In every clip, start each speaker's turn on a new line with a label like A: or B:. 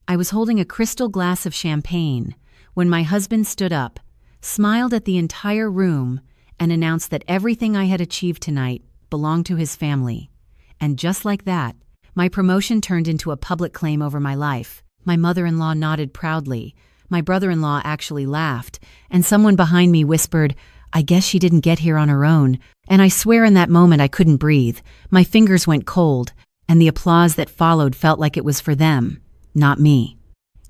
A: I was holding a crystal glass of champagne when my husband stood up, smiled at the entire room, and announced that everything I had achieved tonight belonged to his family. And just like that, my promotion turned into a public claim over my life. My mother-in-law nodded proudly. My brother-in-law actually laughed, and someone behind me whispered, "I guess she didn't get here on her own." And I swear in that moment I couldn't breathe. My fingers went cold, and the applause that followed felt like it was for them, not me.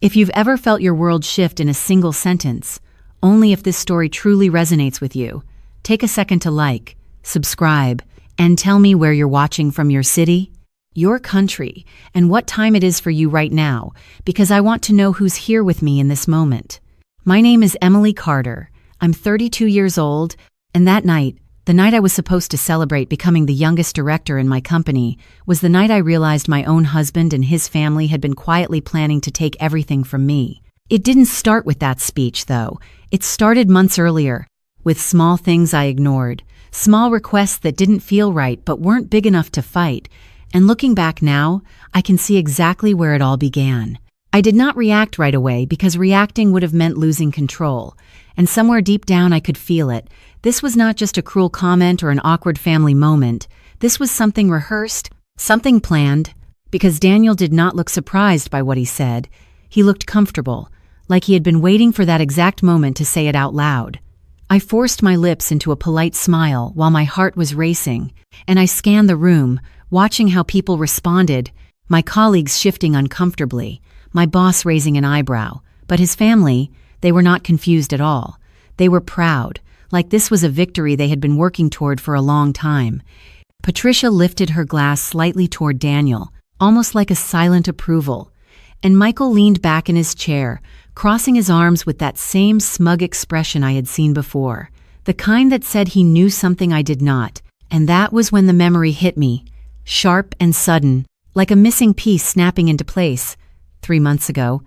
A: If you've ever felt your world shift in a single sentence, only if this story truly resonates with you, take a second to like, subscribe, and tell me where you're watching from, your city, your country, and what time it is for you right now, because I want to know who's here with me in this moment. My name is Emily Carter. I'm 32 years old, and that night, the night I was supposed to celebrate becoming the youngest director in my company, was the night I realized my own husband and his family had been quietly planning to take everything from me. It didn't start with that speech, though. It started months earlier, with small things I ignored, small requests that didn't feel right but weren't big enough to fight. And looking back now, I can see exactly where it all began. I did not react right away because reacting would have meant losing control. And somewhere deep down I could feel it. This was not just a cruel comment or an awkward family moment. This was something rehearsed, something planned, because Daniel did not look surprised by what he said. He looked comfortable, like he had been waiting for that exact moment to say it out loud. I forced my lips into a polite smile while my heart was racing, and I scanned the room, watching how people responded, my colleagues shifting uncomfortably, my boss raising an eyebrow. But his family, they were not confused at all. They were proud, like this was a victory they had been working toward for a long time. Patricia lifted her glass slightly toward Daniel, almost like a silent approval, and Michael leaned back in his chair, crossing his arms with that same smug expression I had seen before, the kind that said he knew something I did not. And that was when the memory hit me, sharp and sudden, like a missing piece snapping into place. 3 months ago,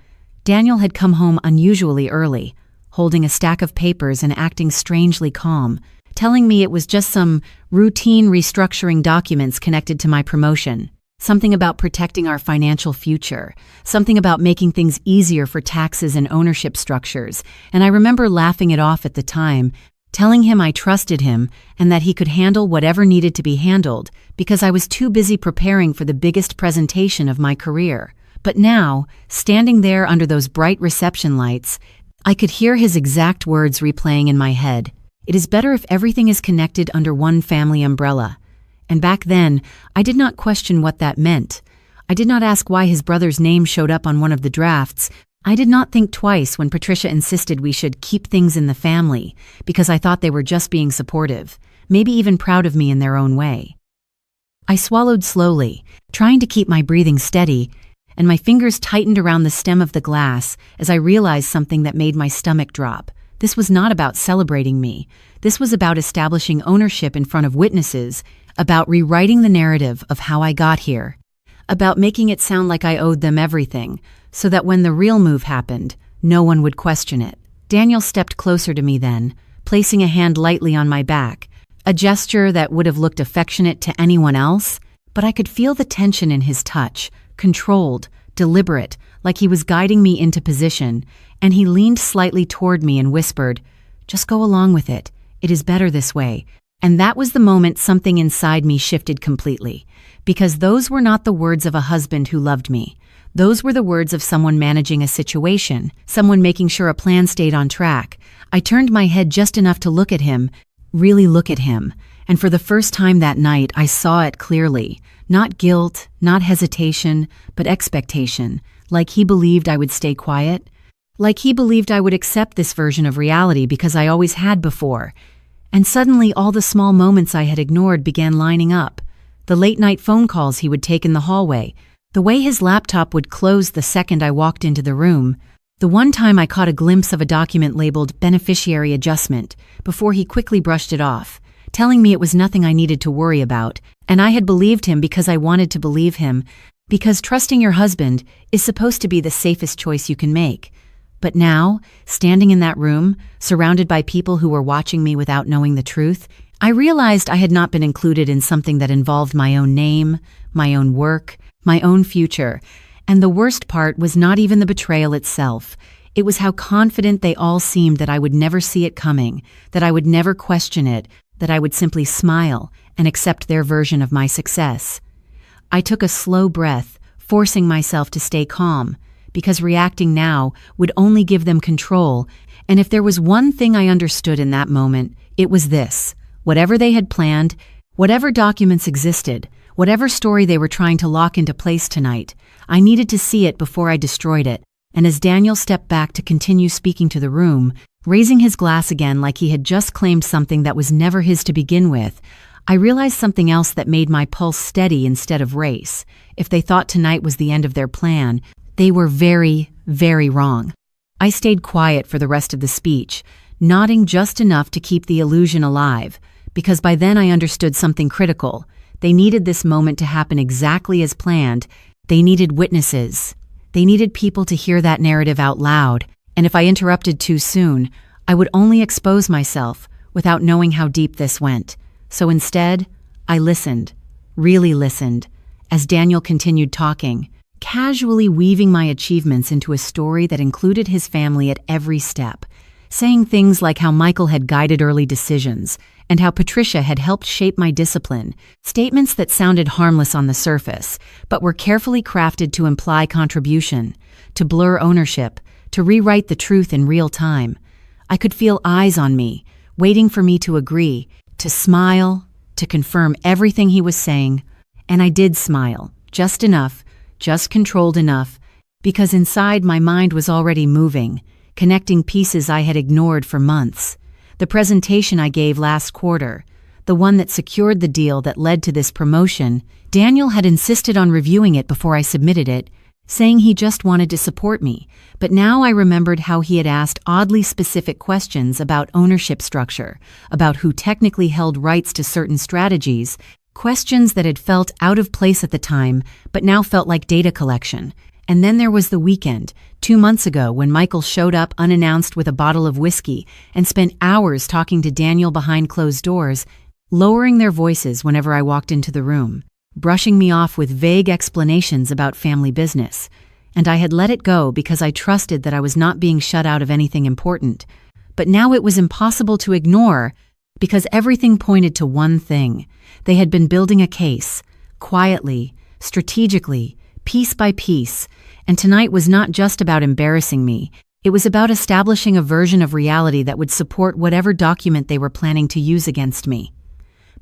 A: Daniel had come home unusually early, holding a stack of papers and acting strangely calm, telling me it was just some routine restructuring documents connected to my promotion. Something about protecting our financial future, something about making things easier for taxes and ownership structures, and I remember laughing it off at the time, telling him I trusted him and that he could handle whatever needed to be handled because I was too busy preparing for the biggest presentation of my career. But now, standing there under those bright reception lights, I could hear his exact words replaying in my head. It is better if everything is connected under one family umbrella. And back then, I did not question what that meant. I did not ask why his brother's name showed up on one of the drafts. I did not think twice when Patricia insisted we should keep things in the family, because I thought they were just being supportive, maybe even proud of me in their own way. I swallowed slowly, trying to keep my breathing steady, and my fingers tightened around the stem of the glass as I realized something that made my stomach drop. This was not about celebrating me. This was about establishing ownership in front of witnesses, about rewriting the narrative of how I got here, about making it sound like I owed them everything, so that when the real move happened, no one would question it. Daniel stepped closer to me then, placing a hand lightly on my back, a gesture that would have looked affectionate to anyone else, but I could feel the tension in his touch, controlled, deliberate, like he was guiding me into position, and he leaned slightly toward me and whispered, "Just go along with it. It is better this way." And that was the moment something inside me shifted completely, because those were not the words of a husband who loved me. Those were the words of someone managing a situation, someone making sure a plan stayed on track. I turned my head just enough to look at him, really look at him, and for the first time that night I saw it clearly. Not guilt, not hesitation, but expectation, like he believed I would stay quiet, like he believed I would accept this version of reality because I always had before. And suddenly all the small moments I had ignored began lining up. The late-night phone calls he would take in the hallway, the way his laptop would close the second I walked into the room, the one time I caught a glimpse of a document labeled beneficiary adjustment before he quickly brushed it off, telling me it was nothing I needed to worry about, and I had believed him because I wanted to believe him, because trusting your husband is supposed to be the safest choice you can make. But now, standing in that room, surrounded by people who were watching me without knowing the truth, I realized I had not been included in something that involved my own name, my own work, my own future, And the worst part was not even the betrayal itself. It was how confident they all seemed that I would never see it coming, that I would never question it, that I would simply smile and accept their version of my success. I took a slow breath, forcing myself to stay calm, because reacting now would only give them control, and if there was one thing I understood in that moment, it was this: whatever they had planned, whatever documents existed, whatever story they were trying to lock into place tonight, I needed to see it before I destroyed it. And as Daniel stepped back to continue speaking to the room, raising his glass again like he had just claimed something that was never his to begin with, I realized something else that made my pulse steady instead of race. If they thought tonight was the end of their plan, they were very, very wrong. I stayed quiet for the rest of the speech, nodding just enough to keep the illusion alive, because by then I understood something critical. They needed this moment to happen exactly as planned. They needed witnesses. They needed people to hear that narrative out loud, and if I interrupted too soon, I would only expose myself without knowing how deep this went. So instead, I listened, really listened, as Daniel continued talking, casually weaving my achievements into a story that included his family at every step, saying things like how Michael had guided early decisions and how Patricia had helped shape my discipline, statements that sounded harmless on the surface, but were carefully crafted to imply contribution, to blur ownership, to rewrite the truth in real time. I could feel eyes on me, waiting for me to agree, to smile, to confirm everything he was saying, and I did smile, just enough, just controlled enough, because inside my mind was already moving, connecting pieces I had ignored for months. The presentation I gave last quarter, the one that secured the deal that led to this promotion, Daniel had insisted on reviewing it before I submitted it, saying he just wanted to support me, but now I remembered how he had asked oddly specific questions about ownership structure, about who technically held rights to certain strategies, questions that had felt out of place at the time, but now felt like data collection. And then there was the weekend, 2 months ago, when Michael showed up unannounced with a bottle of whiskey and spent hours talking to Daniel behind closed doors, lowering their voices whenever I walked into the room, brushing me off with vague explanations about family business. And I had let it go because I trusted that I was not being shut out of anything important. But now it was impossible to ignore, because everything pointed to one thing. They had been building a case, quietly, strategically, piece by piece, and tonight was not just about embarrassing me. It was about establishing a version of reality that would support whatever document they were planning to use against me.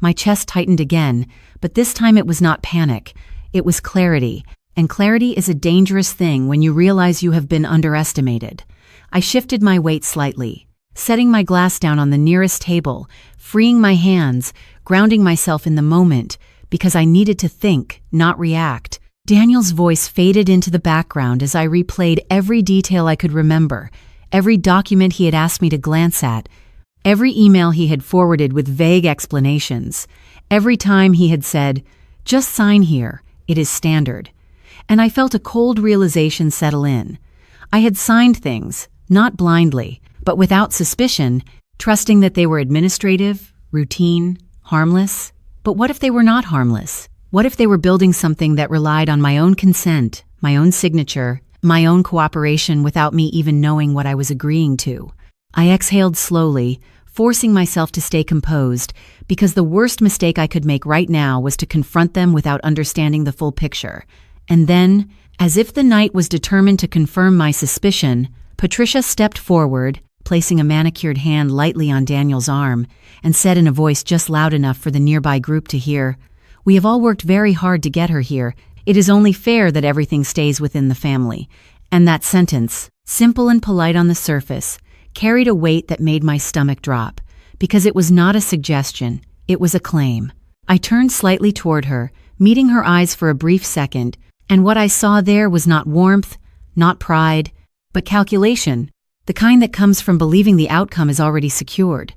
A: My chest tightened again, but this time it was not panic. It was clarity, and clarity is a dangerous thing when you realize you have been underestimated. I shifted my weight slightly, setting my glass down on the nearest table, freeing my hands, grounding myself in the moment, because I needed to think, not react. Daniel's voice faded into the background as I replayed every detail I could remember, every document he had asked me to glance at, every email he had forwarded with vague explanations, every time he had said, "Just sign here, it is standard." And I felt a cold realization settle in. I had signed things, not blindly, but without suspicion, trusting that they were administrative, routine, harmless. But what if they were not harmless? What if they were building something that relied on my own consent, my own signature, my own cooperation without me even knowing what I was agreeing to? I exhaled slowly, forcing myself to stay composed, because the worst mistake I could make right now was to confront them without understanding the full picture. And then, as if the night was determined to confirm my suspicion, Patricia stepped forward, placing a manicured hand lightly on Daniel's arm, and said in a voice just loud enough for the nearby group to hear, "We have all worked very hard to get her here. It is only fair that everything stays within the family." And that sentence, simple and polite on the surface, carried a weight that made my stomach drop, because it was not a suggestion, it was a claim. I turned slightly toward her, meeting her eyes for a brief second, and what I saw there was not warmth, not pride, but calculation, the kind that comes from believing the outcome is already secured.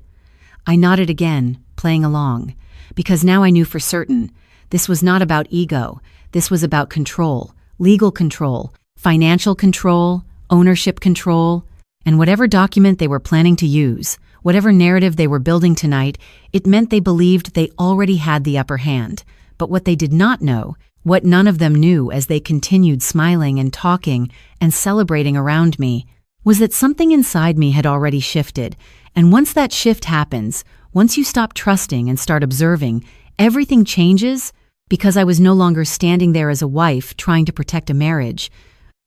A: I nodded again, playing along, because now I knew for certain, this was not about ego, this was about control, legal control, financial control, ownership control, and whatever document they were planning to use, whatever narrative they were building tonight, it meant they believed they already had the upper hand. But what they did not know What none of them knew as they continued smiling and talking and celebrating around me was that something inside me had already shifted, and once that shift happens, once you stop trusting and start observing, everything changes because I was no longer standing there as a wife trying to protect a marriage.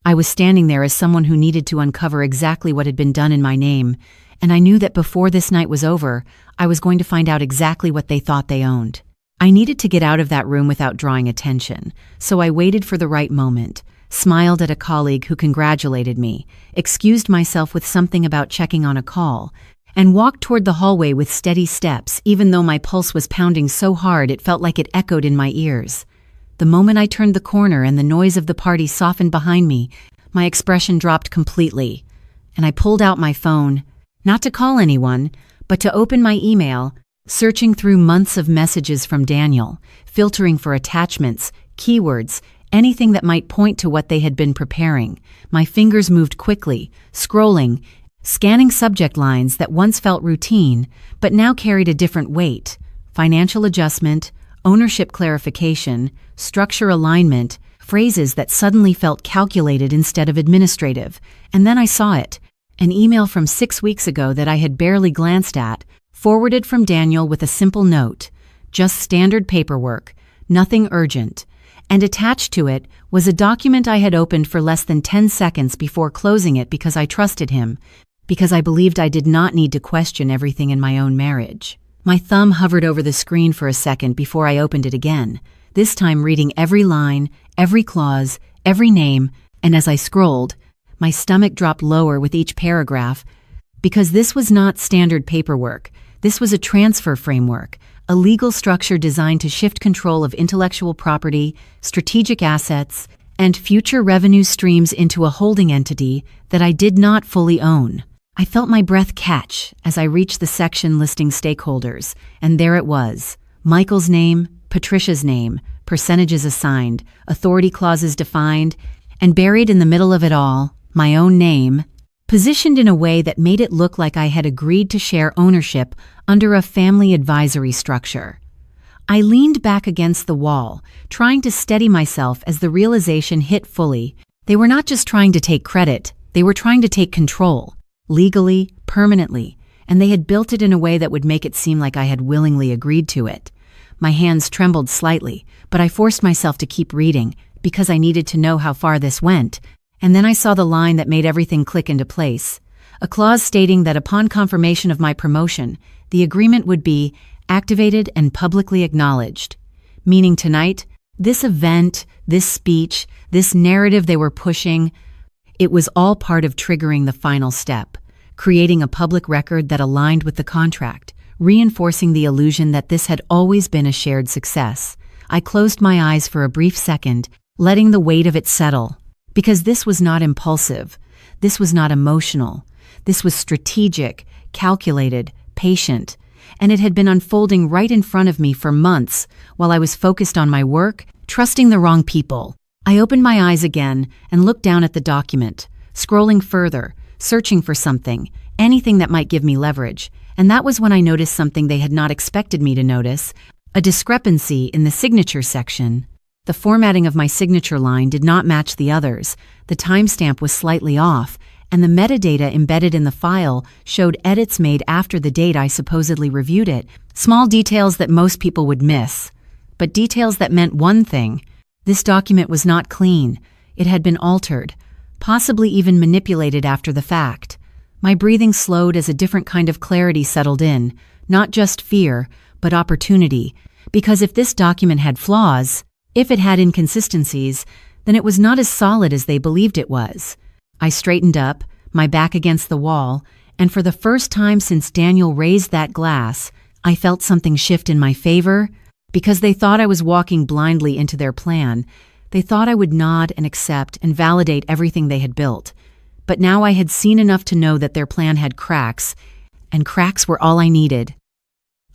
A: I was standing there as someone who needed to uncover exactly what had been done in my name, and I knew that before this night was over, I was going to find out exactly what they thought they owned. I needed to get out of that room without drawing attention, so I waited for the right moment, smiled at a colleague who congratulated me, excused myself with something about checking on a call, and walked toward the hallway with steady steps, even though my pulse was pounding so hard it felt like it echoed in my ears. The moment I turned the corner and the noise of the party softened behind me, my expression dropped completely, and I pulled out my phone, not to call anyone, but to open my email, searching through months of messages from Daniel, filtering for attachments, keywords, anything that might point to what they had been preparing. My fingers moved quickly, scrolling, scanning subject lines that once felt routine, but now carried a different weight: financial adjustment, ownership clarification, structure alignment, phrases that suddenly felt calculated instead of administrative. And then I saw it, an email from 6 weeks ago that I had barely glanced at, forwarded from Daniel with a simple note, just standard paperwork, nothing urgent, and attached to it was a document I had opened for less than 10 seconds before closing it because I trusted him, because I believed I did not need to question everything in my own marriage. My thumb hovered over the screen for a second before I opened it again, this time reading every line, every clause, every name, and as I scrolled, my stomach dropped lower with each paragraph, because this was not standard paperwork. This was a transfer framework, a legal structure designed to shift control of intellectual property, strategic assets, and future revenue streams into a holding entity that I did not fully own. I felt my breath catch as I reached the section listing stakeholders, and there it was: Michael's name, Patricia's name, percentages assigned, authority clauses defined, and buried in the middle of it all, my own name, positioned in a way that made it look like I had agreed to share ownership under a family advisory structure. I leaned back against the wall, trying to steady myself as the realization hit fully. They were not just trying to take credit, they were trying to take control, legally, permanently, and they had built it in a way that would make it seem like I had willingly agreed to it. My hands trembled slightly, but I forced myself to keep reading, because I needed to know how far this went. And then I saw the line that made everything click into place, a clause stating that upon confirmation of my promotion, the agreement would be activated and publicly acknowledged. Meaning tonight, this event, this speech, this narrative they were pushing, it was all part of triggering the final step, creating a public record that aligned with the contract, reinforcing the illusion that this had always been a shared success. I closed my eyes for a brief second, letting the weight of it settle. Because this was not impulsive, this was not emotional, this was strategic, calculated, patient, and it had been unfolding right in front of me for months while I was focused on my work, trusting the wrong people. I opened my eyes again and looked down at the document, scrolling further, searching for something, anything that might give me leverage, and that was when I noticed something they had not expected me to notice, a discrepancy in the signature section. The formatting of my signature line did not match the others, the timestamp was slightly off, and the metadata embedded in the file showed edits made after the date I supposedly reviewed it, small details that most people would miss, but details that meant one thing: this document was not clean, it had been altered, possibly even manipulated after the fact. My breathing slowed as a different kind of clarity settled in, not just fear, but opportunity, because if this document had flaws, if it had inconsistencies, then it was not as solid as they believed it was. I straightened up, my back against the wall, and for the first time since Daniel raised that glass, I felt something shift in my favor. Because they thought I was walking blindly into their plan, they thought I would nod and accept and validate everything they had built. But now I had seen enough to know that their plan had cracks, and cracks were all I needed.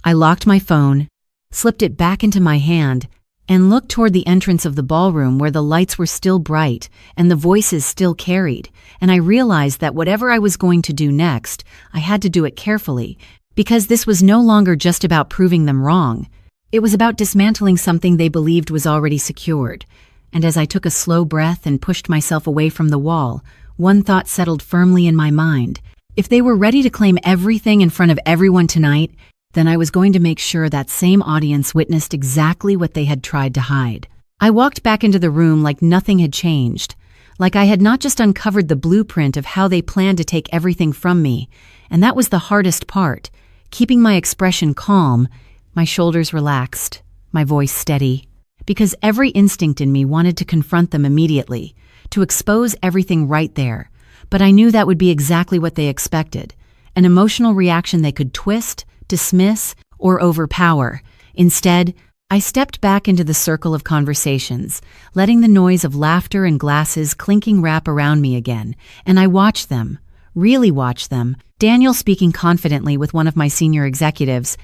A: I locked my phone, slipped it back into my hand, and looked toward the entrance of the ballroom where the lights were still bright and the voices still carried, and I realized that whatever I was going to do next, I had to do it carefully, because this was no longer just about proving them wrong. It was about dismantling something they believed was already secured. And as I took a slow breath and pushed myself away from the wall, one thought settled firmly in my mind. If they were ready to claim everything in front of everyone tonight, then I was going to make sure that same audience witnessed exactly what they had tried to hide. I walked back into the room like nothing had changed, like I had not just uncovered the blueprint of how they planned to take everything from me, and that was the hardest part, keeping my expression calm, my shoulders relaxed, my voice steady, because every instinct in me wanted to confront them immediately, to expose everything right there. But I knew that would be exactly what they expected, an emotional reaction they could twist, dismiss, or overpower. Instead, I stepped back into the circle of conversations, letting the noise of laughter and glasses clinking wrap around me again, and I watched them, really watched them, Daniel speaking confidently with one of my senior executives,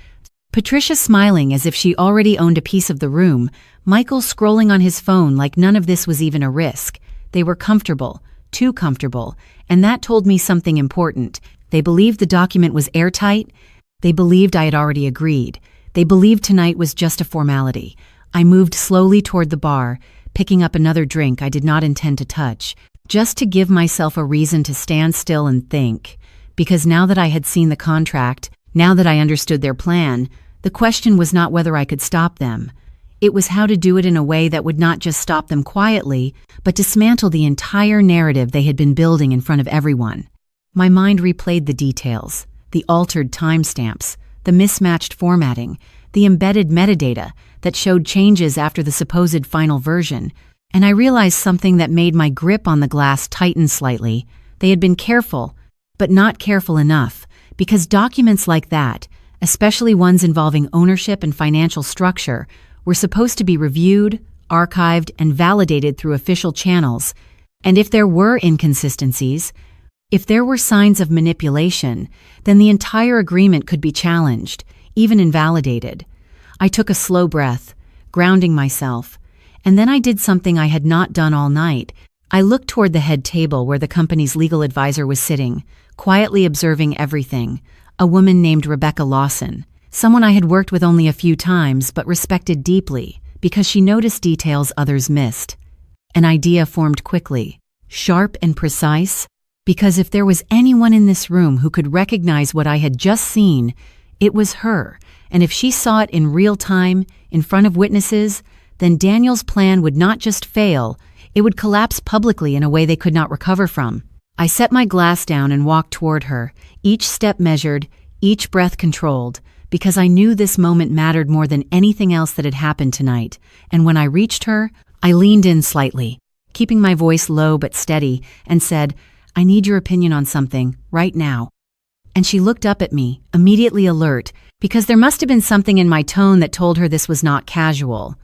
A: Patricia smiling as if she already owned a piece of the room, Michael scrolling on his phone like none of this was even a risk. They were comfortable, too comfortable, and that told me something important. They believed the document was airtight. They believed I had already agreed. They believed tonight was just a formality. I moved slowly toward the bar, picking up another drink I did not intend to touch, just to give myself a reason to stand still and think. Because now that I had seen the contract, now that I understood their plan, the question was not whether I could stop them. It was how to do it in a way that would not just stop them quietly, but dismantle the entire narrative they had been building in front of everyone. My mind replayed the details, the altered timestamps, the mismatched formatting, the embedded metadata that showed changes after the supposed final version, and I realized something that made my grip on the glass tighten slightly. They had been careful, but not careful enough, because documents like that, especially ones involving ownership and financial structure, were supposed to be reviewed, archived, and validated through official channels. And if there were inconsistencies, if there were signs of manipulation, then the entire agreement could be challenged, even invalidated. I took a slow breath, grounding myself, and then I did something I had not done all night. I looked toward the head table where the company's legal advisor was sitting, quietly observing everything, a woman named Rebecca Lawson, someone I had worked with only a few times but respected deeply because she noticed details others missed. An idea formed quickly, sharp and precise, because if there was anyone in this room who could recognize what I had just seen, it was her, and if she saw it in real time, in front of witnesses, then Daniel's plan would not just fail, it would collapse publicly in a way they could not recover from. I set my glass down and walked toward her, each step measured, each breath controlled, because I knew this moment mattered more than anything else that had happened tonight, and when I reached her, I leaned in slightly, keeping my voice low but steady, and said, "I need your opinion on something, right now." And she looked up at me, immediately alert, because there must have been something in my tone that told her this was not casual.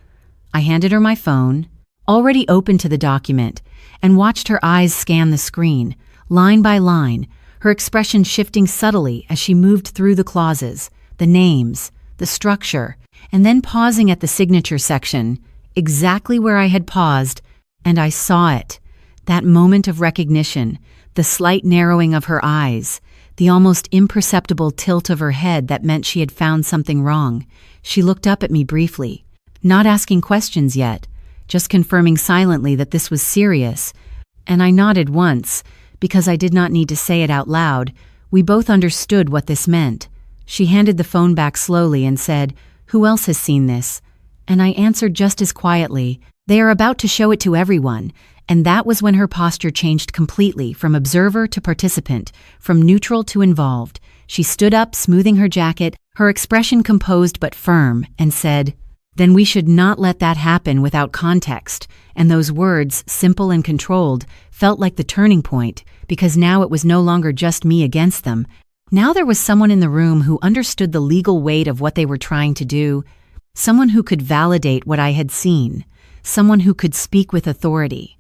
A: I handed her my phone, already open to the document, and watched her eyes scan the screen, line by line, her expression shifting subtly as she moved through the clauses, the names, the structure, and then pausing at the signature section, exactly where I had paused, and I saw it. That moment of recognition, the slight narrowing of her eyes, the almost imperceptible tilt of her head that meant she had found something wrong. She looked up at me briefly, not asking questions yet, just confirming silently that this was serious, and I nodded once, because I did not need to say it out loud. We both understood what this meant. She handed the phone back slowly and said, "Who else has seen this?" And I answered just as quietly, "They are about to show it to everyone." And that was when her posture changed completely, from observer to participant, from neutral to involved. She stood up, smoothing her jacket, her expression composed but firm, and said, "Then we should not let that happen without context." And those words, simple and controlled, felt like the turning point, because now it was no longer just me against them. Now there was someone in the room who understood the legal weight of what they were trying to do, someone who could validate what I had seen, someone who could speak with authority.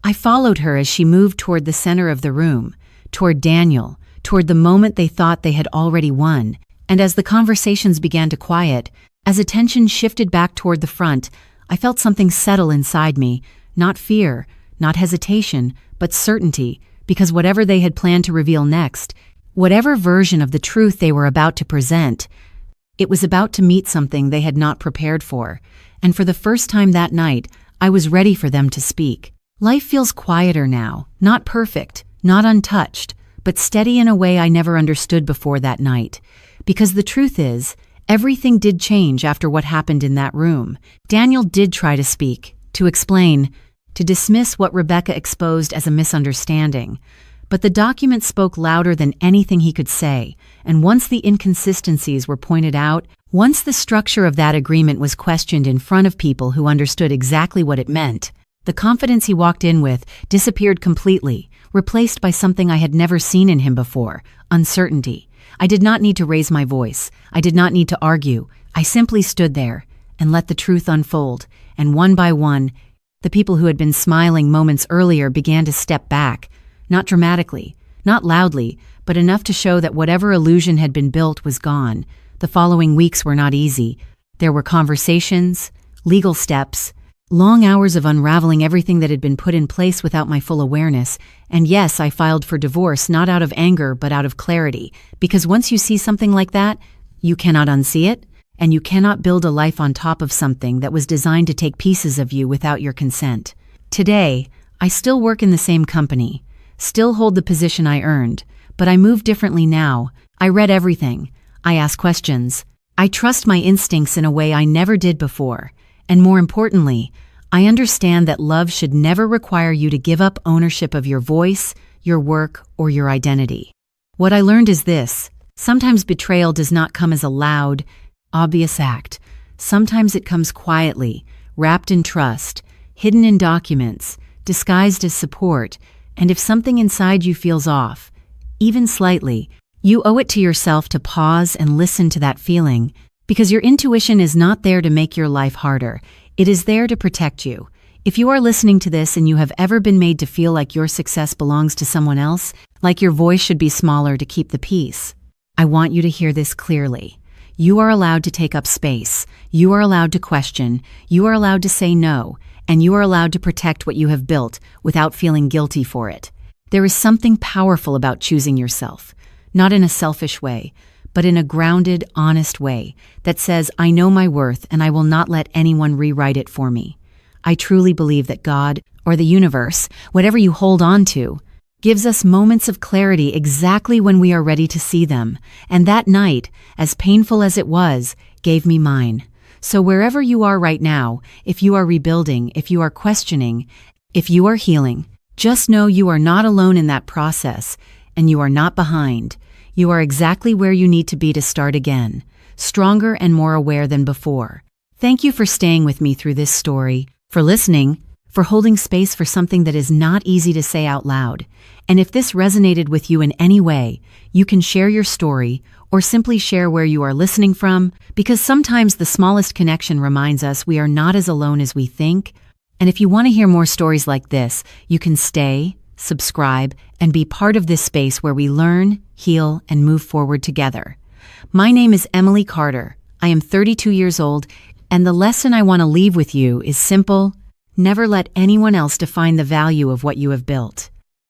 A: I followed her as she moved toward the center of the room, toward Daniel, toward the moment they thought they had already won, and as the conversations began to quiet, as attention shifted back toward the front, I felt something settle inside me, not fear, not hesitation, but certainty, because whatever they had planned to reveal next, whatever version of the truth they were about to present, It was about to meet something they had not prepared for, and for the first time that night, I was ready for them to speak. Life feels quieter now, not perfect, not untouched, but steady in a way I never understood before that night. Because the truth is, everything did change after what happened in that room. Daniel did try to speak, to explain, to dismiss what Rebecca exposed as a misunderstanding. But the document spoke louder than anything he could say, and once the inconsistencies were pointed out, once the structure of that agreement was questioned in front of people who understood exactly what it meant, the confidence he walked in with disappeared completely, replaced by something I had never seen in him before: uncertainty. I did not need to raise my voice. I did not need to argue. I simply stood there and let the truth unfold, and one by one, the people who had been smiling moments earlier began to step back. Not dramatically, not loudly, but enough to show that whatever illusion had been built was gone. The following weeks were not easy. There were conversations, legal steps, long hours of unraveling everything that had been put in place without my full awareness. And yes, I filed for divorce not out of anger but out of clarity, because once you see something like that, you cannot unsee it, and you cannot build a life on top of something that was designed to take pieces of you without your consent. Today, I still work in the same company, still hold the position I earned, but I move differently now. I read everything. I ask questions. I trust my instincts in a way I never did before. And more importantly, I understand that love should never require you to give up ownership of your voice, your work, or your identity. What I learned is this: sometimes betrayal does not come as a loud, obvious act. Sometimes it comes quietly, wrapped in trust, hidden in documents, disguised as support. And if something inside you feels off, even slightly, you owe it to yourself to pause and listen to that feeling, because your intuition is not there to make your life harder. It is there to protect you. If you are listening to this and you have ever been made to feel like your success belongs to someone else, like your voice should be smaller to keep the peace, I want you to hear this clearly. You are allowed to take up space. You are allowed to question. You are allowed to say no. And you are allowed to protect what you have built without feeling guilty for it. There is something powerful about choosing yourself, not in a selfish way, but in a grounded, honest way that says, I know my worth and I will not let anyone rewrite it for me. I truly believe that God, or the universe, whatever you hold on to, gives us moments of clarity exactly when we are ready to see them. And that night, as painful as it was, gave me mine. So wherever you are right now, if you are rebuilding, if you are questioning, if you are healing, just know you are not alone in that process, and you are not behind. You are exactly where you need to be to start again, stronger and more aware than before. Thank you for staying with me through this story, for listening, for holding space for something that is not easy to say out loud. And if this resonated with you in any way, you can share your story or simply share where you are listening from, because sometimes the smallest connection reminds us we are not as alone as we think. And if you want to hear more stories like this, you can stay, subscribe, and be part of this space where we learn, heal, and move forward together. My name is Emily Carter. I am 32 years old, and the lesson I want to leave with you is simple: never let anyone else define the value of what you have built.